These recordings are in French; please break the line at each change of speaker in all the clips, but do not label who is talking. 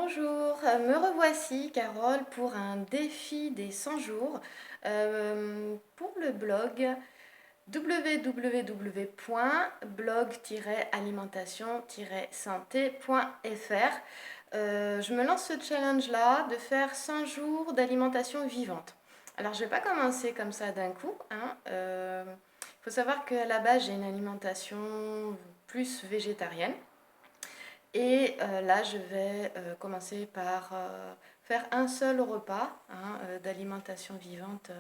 Bonjour, me revoici Carole pour un défi des 100 jours pour le blog www.blog-alimentation-santé.fr. Je me lance ce challenge-là de faire 100 jours d'alimentation vivante. Alors je ne vais pas commencer comme ça d'un coup, hein. Faut savoir qu'à la base j'ai une alimentation plus végétarienne. Et là, je vais commencer par faire un seul repas d'alimentation vivante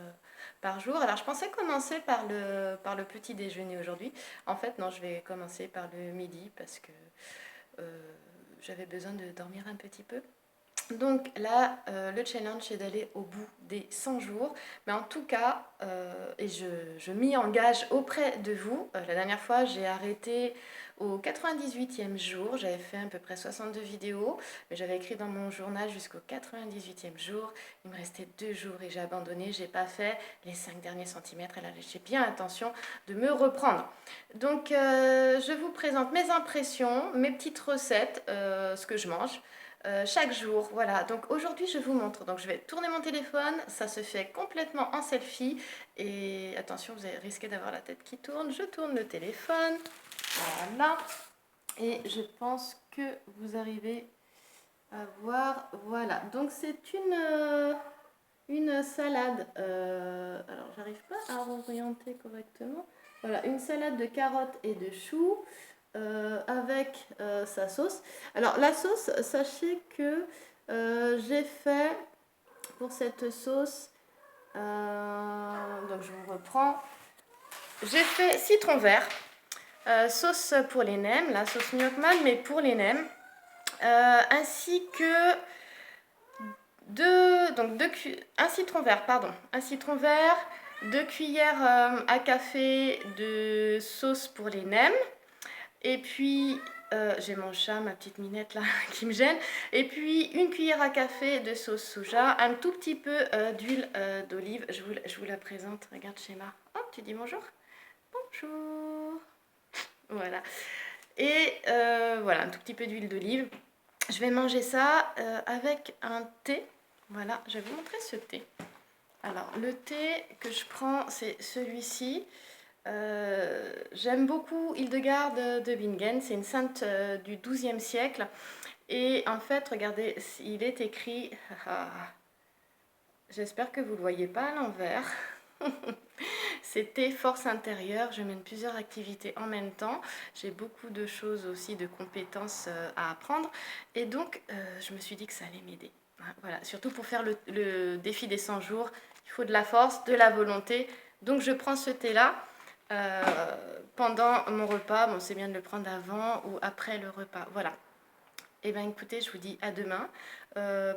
par jour. Alors, je pensais commencer par le petit déjeuner aujourd'hui. En fait, non, je vais commencer par le midi parce que euh, j'avais besoin de dormir un petit peu. Donc là, le challenge, c'est d'aller au bout des 100 jours. Mais en tout cas, et je m'y engage auprès de vous. La dernière fois, j'ai arrêté au 98e jour. J'avais fait à peu près 62 vidéos. Mais j'avais écrit dans mon journal jusqu'au 98e jour. Il me restait 2 jours et j'ai abandonné. J'ai pas fait les 5 derniers centimètres. Et là, j'ai bien l'intention de me reprendre. Donc, je vous présente mes impressions, mes petites recettes, ce que je mange. Chaque jour, voilà. Donc aujourd'hui, je vous montre. Donc je vais tourner mon téléphone. Ça se fait complètement en selfie. Et attention, vous risquez d'avoir la tête qui tourne. Je tourne le téléphone. Voilà. Et je pense que vous arrivez à voir. Voilà. Donc c'est une salade. Alors, j'arrive pas à orienter correctement. Voilà, une salade de carottes et de choux avec sa sauce. Alors, la sauce, sachez que j'ai fait pour cette sauce, donc je vous reprends, j'ai fait citron vert, sauce pour les nems, la sauce Gnocchman, mais pour les nems, ainsi que un citron vert, pardon, un citron vert, 2 cuillères à café de sauce pour les nems, et puis j'ai mon chat, ma petite minette là, qui me gêne, et puis 1 cuillère à café de sauce soja, un tout petit peu d'huile d'olive, je vous la présente, regarde schéma, oh tu dis bonjour, bonjour, voilà, et voilà, un tout petit peu d'huile d'olive. Je vais manger ça avec un thé. Voilà, je vais vous montrer ce thé. Alors, le thé que je prends, c'est celui-ci. J'aime beaucoup Hildegarde de Bingen. C'est une sainte du XIIe siècle. Et en fait, regardez, il est écrit... J'espère que vous ne le voyez pas à l'envers. C'était force intérieure, je mène plusieurs activités en même temps, j'ai beaucoup de choses aussi, de compétences à apprendre et donc je me suis dit que ça allait m'aider. Voilà, surtout pour faire le défi des 100 jours, il faut de la force, de la volonté, donc je prends ce thé là pendant mon repas, bon c'est bien de le prendre avant ou après le repas, voilà. Et bien écoutez, je vous dis à demain.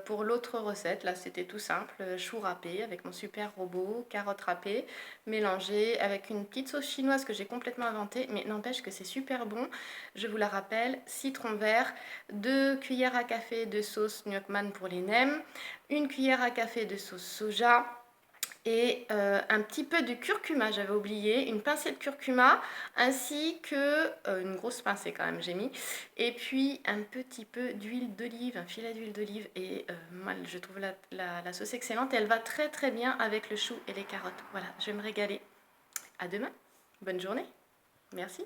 Pour l'autre recette, là c'était tout simple, chou râpé avec mon super robot, carottes râpées, mélangées avec une petite sauce chinoise que j'ai complètement inventée, mais n'empêche que c'est super bon. Je vous la rappelle, citron vert, 2 cuillères à café de sauce Gnocchman pour les nems, 1 cuillère à café de sauce soja, et un petit peu de curcuma, j'avais oublié, une pincée de curcuma, ainsi que une grosse pincée quand même j'ai mis, et puis un petit peu d'huile d'olive, un filet d'huile d'olive, et moi je trouve la sauce excellente, elle va très très bien avec le chou et les carottes. Voilà, je vais me régaler. À demain, bonne journée, merci.